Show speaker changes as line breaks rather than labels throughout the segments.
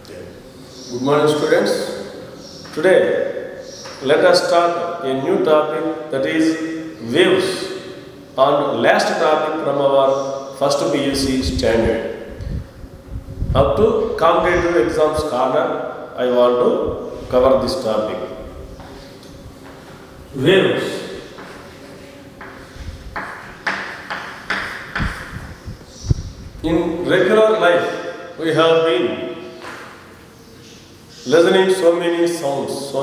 Good morning, students. Today, let us start a new topic, that is waves, on last topic from our first PUC standard. Up to competitive exams corner, I want to cover this topic. Waves. In regular life, we have been listening so many sounds,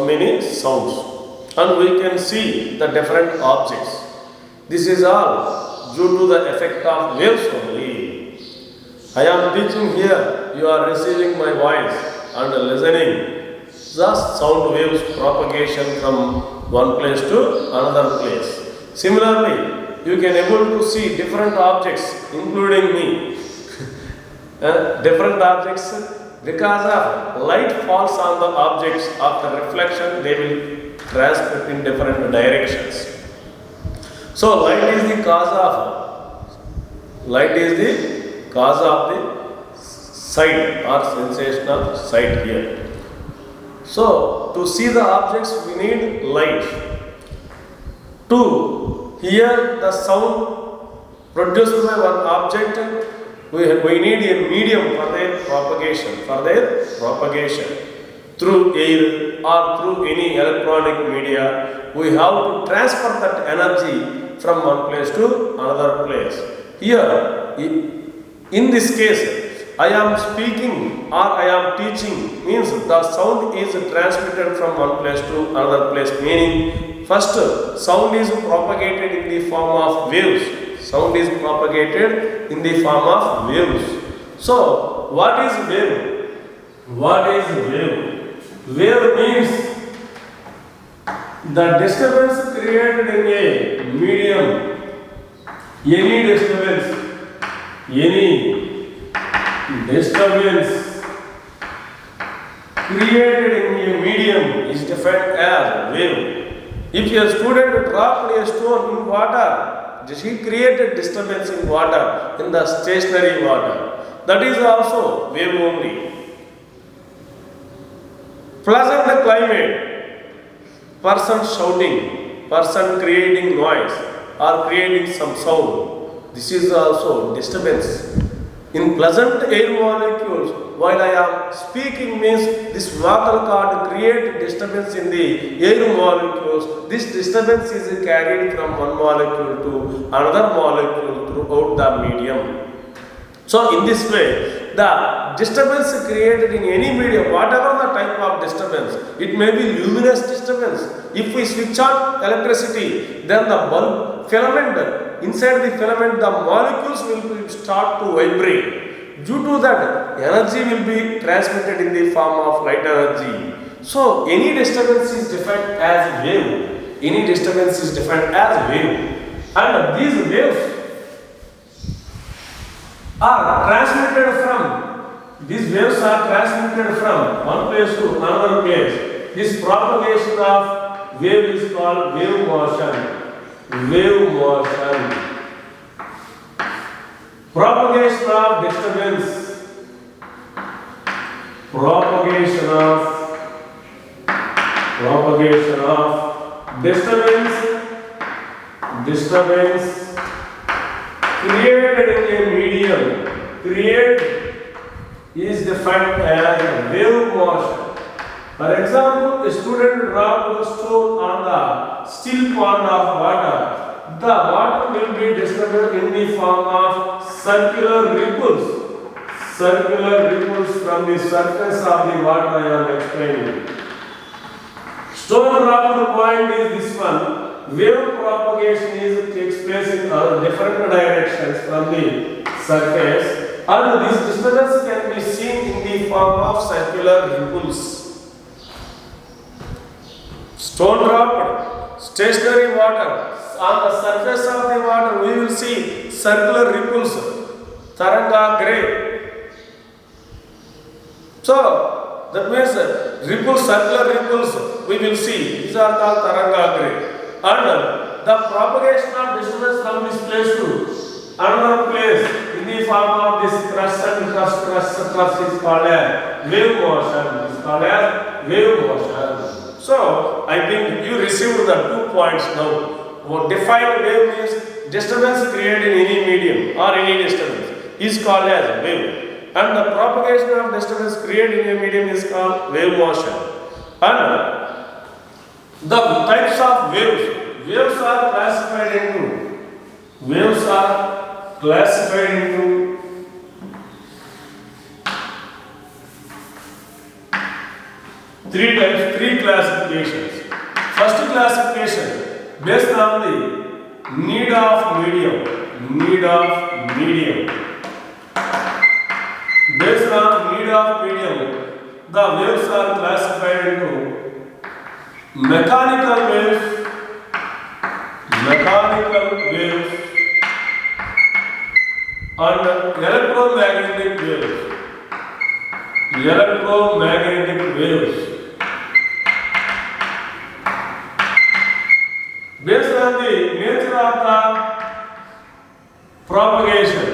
and we can see the different objects. This is all due to the effect of waves only. I am teaching here, you are receiving my voice and listening the sound waves propagation from one place to another place. Similarly, you can able to see different objects, including me. Different objects, because of light falls on the objects after reflection, they will transmit in different directions. So light is the cause of the sight or sensational sight here. So to see the objects we need light. To hear the sound produced by one object, we need a medium for their propagation. Through air or through any electronic media, we have to transfer that energy from one place to another place. Here, in this case, I am speaking or I am teaching, means the sound is transmitted from one place to another place, meaning first sound is propagated in the form of waves. Sound is propagated in the form of waves. So, what is wave? What is wave? Wave means the disturbance created in a medium. Any disturbance created in a medium is defined as wave. If a student dropped a stone in water, he created disturbance in water, in the stationary water. That is also wave only. Pleasant climate, person shouting, person creating noise or creating some sound. This is also disturbance. In pleasant air molecules, while I am speaking means this vocal cord create disturbance in the air molecules. This disturbance is carried from one molecule to another molecule throughout the medium. So in this way, the disturbance created in any medium, whatever the type of disturbance, it may be luminous disturbance. If we switch on electricity, then the bulb filament, inside the filament, the molecules will start to vibrate. Due to that, energy will be transmitted in the form of light energy. So, any disturbance is defined as wave. Any disturbance is defined as wave. And these waves are transmitted from one place to another place. This propagation of wave is called wave motion. Wave motion. Propagation of disturbance. Propagation of disturbance created in a medium. Create is defined as wave motion. For example, a student dropped a stone on the still pond of water. The water will be disturbed in the form of circular ripples. Circular ripples from the surface of the water I am explaining. Stone dropped point is this one. Wave propagation takes place in different directions from the surface, and this disturbance can be seen in the form of circular ripples. Stone dropped, stationary water. On the surface of the water, we will see circular ripples, taranga gray. So, that means circular ripples we will see. These are called taranga gray. And the propagation of disturbance from this place to another place in the form of this crust and crust, crust, stress is called as wave motion. It is called as wave motion. So I think you received the 2 points now. What defined wave means disturbance created in any medium or any disturbance is called as wave, and the propagation of disturbance created in a medium is called wave motion. And the types of waves. Waves are classified into three types, three classifications. First classification based on the need of medium. Based on need of medium, the waves are classified into mechanical waves, and electromagnetic waves. Based on the nature of the propagation,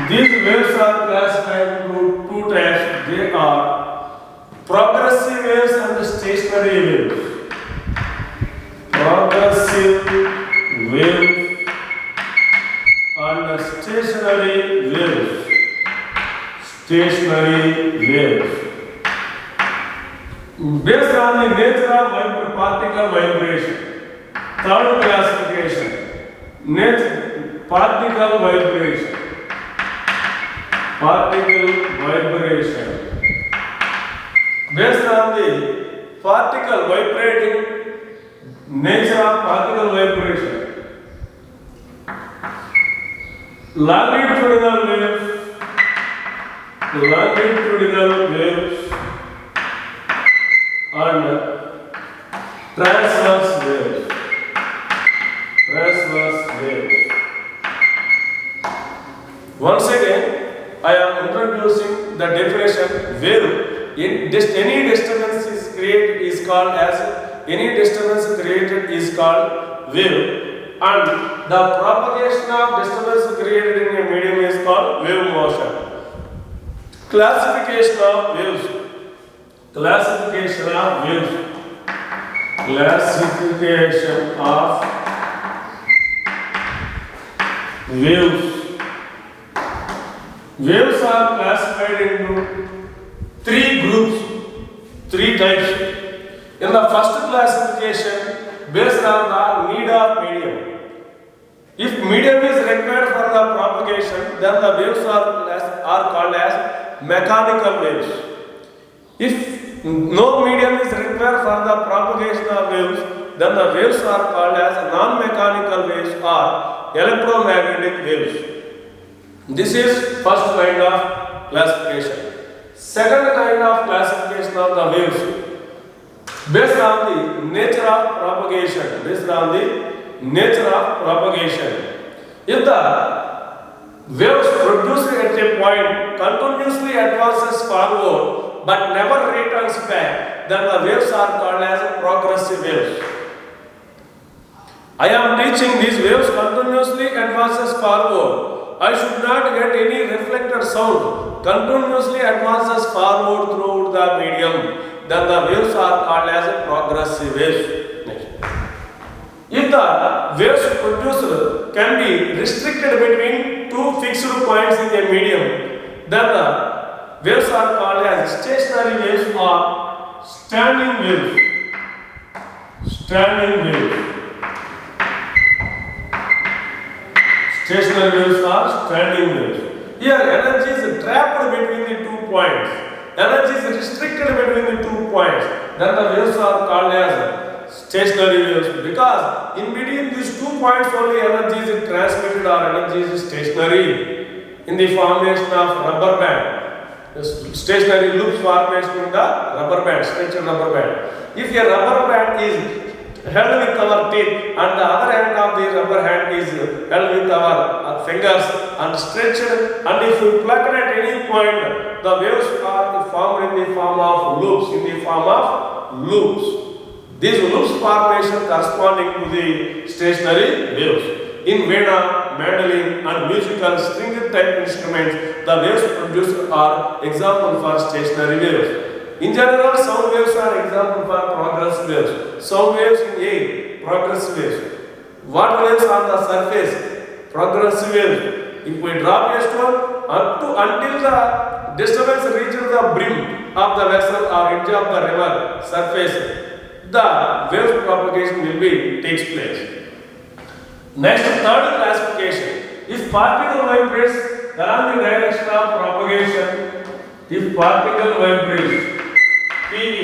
these waves are classified into two types. They are progressive waves and stationary waves. Progressive waves and stationary waves. Based on the nature of particle vibration. Third classification, particle vibration. Based on the particle vibrating, nature of particle vibration, longitudinal waves and transverse waves. Once again, I am introducing the definition. Wave. Any disturbance is created is called wave, and the propagation of disturbance created in a medium is called wave motion. Classification of waves. Waves are classified into three groups, three types. In the first classification, based on the need of medium. If medium is required for the propagation, then the waves are called as mechanical waves. If no medium is required for the propagation of waves, then the waves are called as non-mechanical waves or electromagnetic waves. This is first kind of classification. Second kind of classification of the waves based on the nature of propagation. If the waves produced at a point continuously advances forward but never returns back, then the waves are called as progressive waves. I am teaching these waves continuously advances forward. I should not get any reflected sound. Continuously advances forward throughout the medium. Then the waves are called as progressive waves. Next. If the waves produced can be restricted between two fixed points in a medium, then the waves are called as stationary waves or standing waves. Stationary waves or standing waves. Here energy is trapped between the 2 points. Energy is restricted between the 2 points. Then the waves are called as stationary waves, because in between these 2 points only energy is transmitted or energy is stationary in the formation of rubber band. Stationary loops formation in the rubber band, stretched rubber band. If a rubber band is held with our teeth and the other end of the rubber hand is held with our fingers and stretched, and if we pluck it at any point, the waves are formed in the form of loops. These loops formation corresponding to the stationary waves. In Veena, mandolin and musical string type instruments, the waves produced are example for stationary waves. In general, sound waves are example for progressive waves. Sound waves in air, progressive waves. Water waves on the surface, progressive waves. If we drop a stone until the disturbance reaches the brim of the vessel or edge of the river surface, the wave propagation takes place. Next, third classification. If particle vibrates along the direction of propagation, if particle vibrates, PV,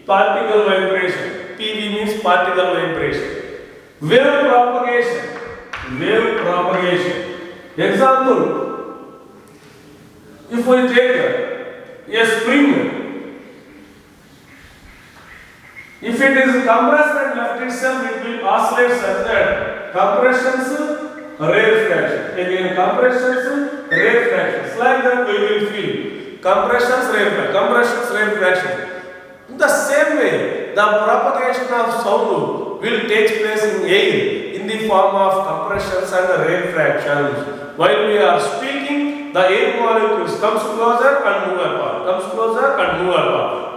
particle vibration, PV means particle vibration. Wave propagation, wave propagation. Example, if we take a spring, if it is compressed and left itself, it will oscillate such that compressions, rarefaction. Again, compressions, rarefactions. Like that we will feel. Compressions, rarefaction. In the same way, the propagation of sound will take place in air in the form of compressions and rarefactions. While we are speaking, the air molecules comes closer and move apart.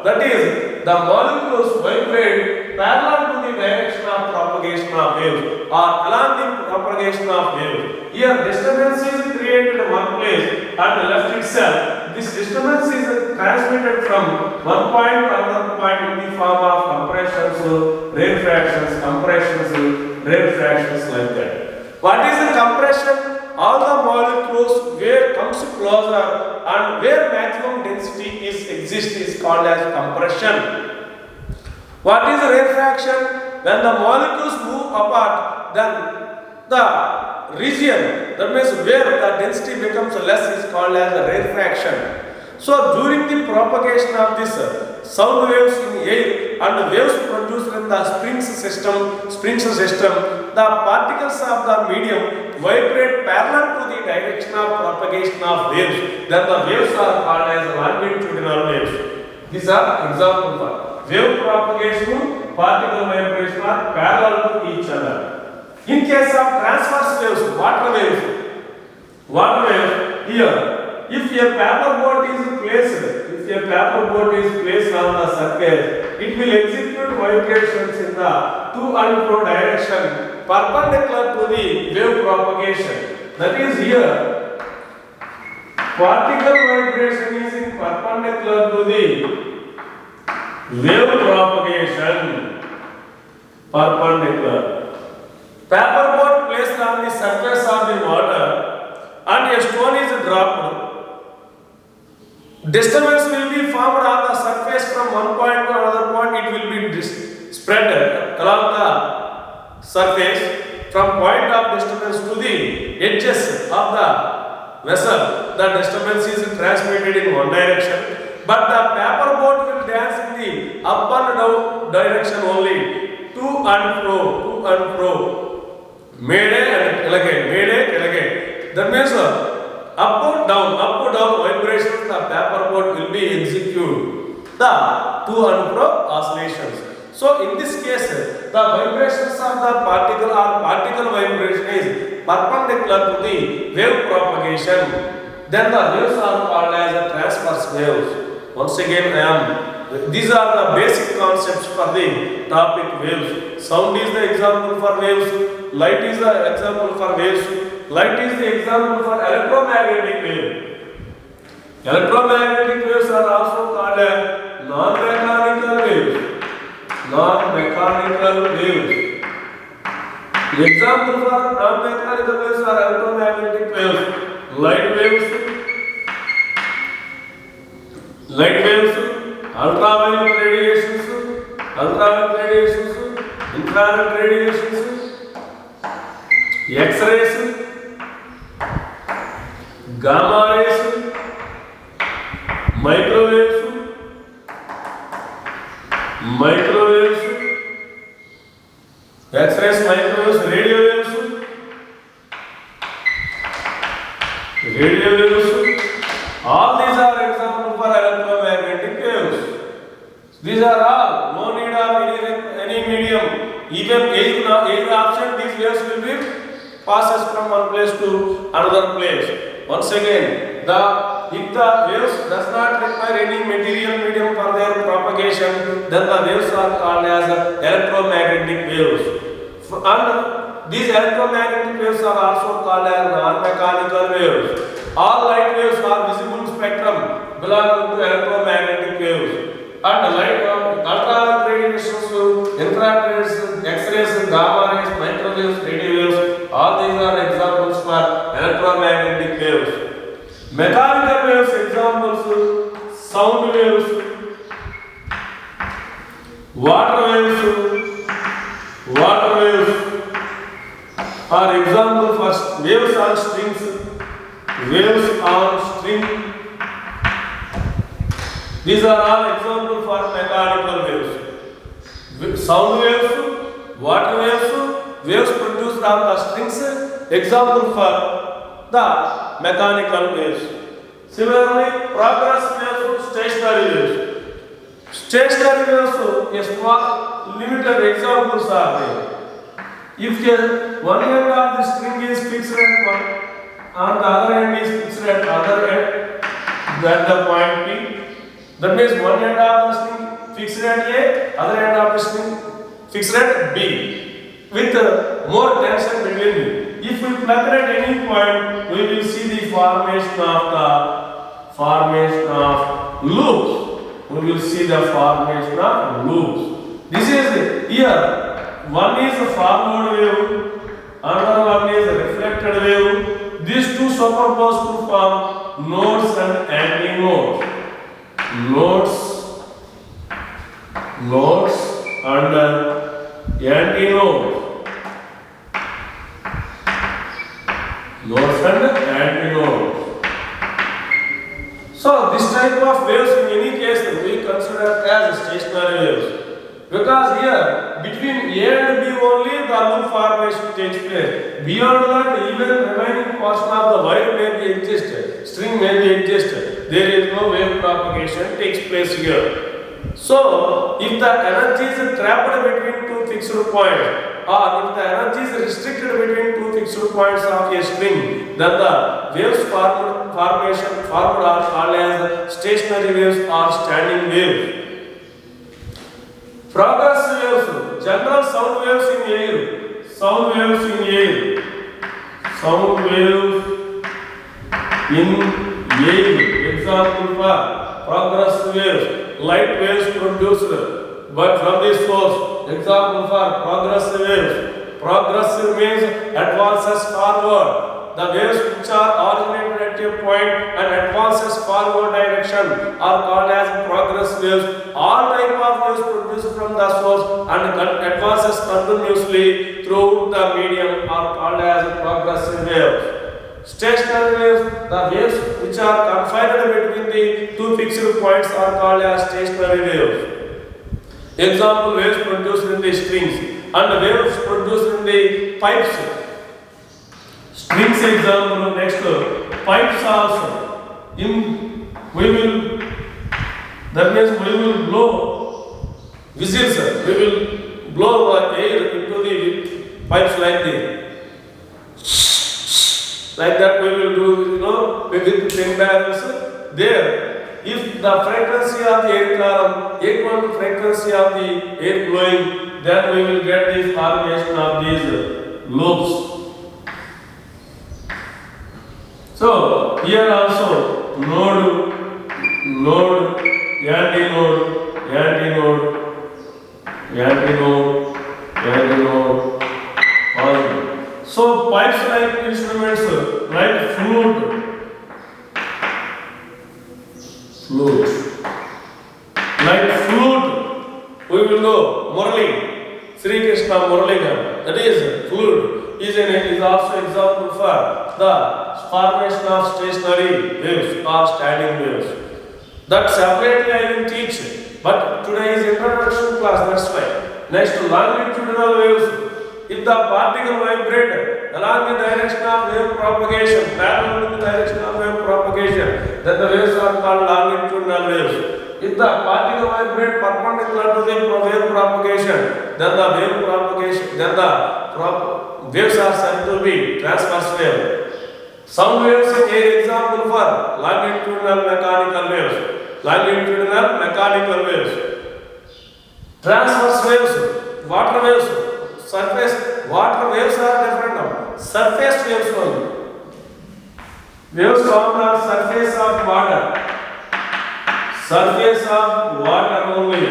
That is, the molecules vibrate parallel to the direction of propagation of waves or along the propagation of waves. Here, disturbance is created in one place and left itself. This disturbance is transmitted from one point to another point in the form of compressions, rarefactions, like that. What is the compression? All the molecules where comes closer and where maximum density exists is called as compression. What is rarefaction? When the molecules move apart, then the region, that means where the density becomes less, is called as rarefaction. So during the propagation of this sound waves in air and waves produced in the springs system, the particles of the medium vibrate parallel to the direction of propagation of waves. Then the waves are called as longitudinal waves. These are examples for wave propagation, particle vibration are parallel to each other. In case of transverse waves, water waves, here, if a paper boat is placed on the surface, it will execute vibrations in the to and fro direction perpendicular to the wave propagation. That is, here, particle vibration is in perpendicular to the wave propagation. Perpendicular. Paper boat placed on the surface of the water and a stone is dropped. Disturbance will be formed on the surface from one point to another point. It will be spread along the surface from point of disturbance to the edges of the vessel. The disturbance is transmitted in one direction, but the paper boat will dance in the up and down direction only, to and fro, mede and elegant. That means up or down vibrations, the paper boat will be execute the to and fro oscillations. So in this case, the vibrations of the particle or particle vibration is perpendicular to the wave propagation. Then the waves are called as transverse waves. Once again, these are the basic concepts for the topic waves. Sound is the example for waves. Light is the example for waves. Light is the example for electromagnetic wave. Electromagnetic waves are also called non-mechanical waves. The example for non-mechanical waves are electromagnetic waves, light waves, ultraviolet radiations, infrared radiations, X-rays, gamma rays, microwaves, X-rays, microwaves, radio waves, all these are examples for electromagnetic waves. These are all, no need of Even either option, these waves will be passes from one place to another place. Once again, if the waves does not require any material medium for their propagation, then the waves are called as electromagnetic waves. And these electromagnetic waves are also called as non-mechanical waves. All light waves are visible spectrum belonging to electromagnetic waves. And light ultraviolet radiations, infrared, X-rays, gamma rays, microwaves, radio waves, all these are examples for electromagnetic waves. Mechanical waves examples: sound waves, water waves are example for waves on strings. Waves on string. These are all examples for mechanical waves. Sound waves, water waves, waves produced on the strings, example for the mechanical waves. Similarly, progress waves, stationary waves. Stationary waves, a small limited examples are there. If one end of the string is fixed at one, and the other end is fixed at other end, at the point P, that means one end of the string fixed at A, other end of the string fixed at B, with more tension between them. If we plug at any point, we will see the formation of loops. We will see the formation of loops. This is here. One is a forward wave, another one is a reflected wave. These two superpose to form nodes and antinodes. Nodes and antinodes. Nodes and antinodes. So this type of waves in any case we consider as stationary waves. Because here between A and B only the loop formation takes place. Beyond that, even remaining portion of the wire may be existed, string may be existed. There is no wave propagation takes place here. So, if the energy is trapped between two fixed points, or if the energy is restricted between two fixed points of a string, then the waves formed are called as stationary waves or standing waves. Progress waves, general sound waves in air. Sound waves in air. Example for progress waves. Light waves produced but from this source. Example for progress waves. Progressive means advances forward. The waves which are originated at a point and advances forward direction are called as progress waves. All type of waves produced from the source and advances continuously throughout the medium are called as progressive waves. Stationary waves, the waves which are confined between the two fixed points are called as stationary waves. Example, waves produced in the strings and waves produced in the pipes. Strings example, next pipes also. That means we will blow whistles. We will blow air into the pipes like this. Like that we will do, with 10 barrels there. If the frequency of the air column equal to frequency of the air blowing, then we will get the formation of these loops. So here also node, antinode, all. So pipes like instruments like flute. Like flute, we will know Murali, Sri Krishna Muraligan. That is flute is also example for the formation of stationary waves or standing waves. That separately I will teach. But today is introduction class. That's why. Next, longitudinal waves. If the particle vibrate along the direction of wave propagation, parallel to the direction of wave propagation, then the waves are called longitudinal waves. If the particle vibrate perpendicular to the wave propagation, then the waves are said to be transverse wave. Sound waves is an example for longitudinal mechanical waves. Longitudinal mechanical waves. Transverse waves, water waves, surface. Water waves are different now. Surface waves only. Waves found on surface of water. Surface of water only.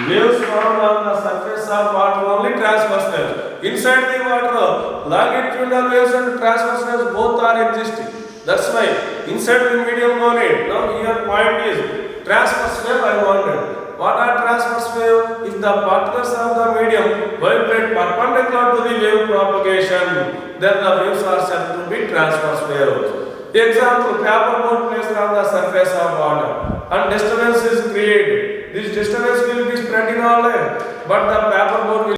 Waves found on the surface of water only, transverse waves. Inside the water, longitudinal waves and transverse waves both are existing. That's why inside the medium no need. Now here point is transverse wave I wanted. What are transverse wave? If the particles of the medium vibrate perpendicular to the wave propagation, then the waves are said to be transverse waves. Example, paper boat placed on the surface of water and disturbance is created. This disturbance will be spread in all air, but the paper boat will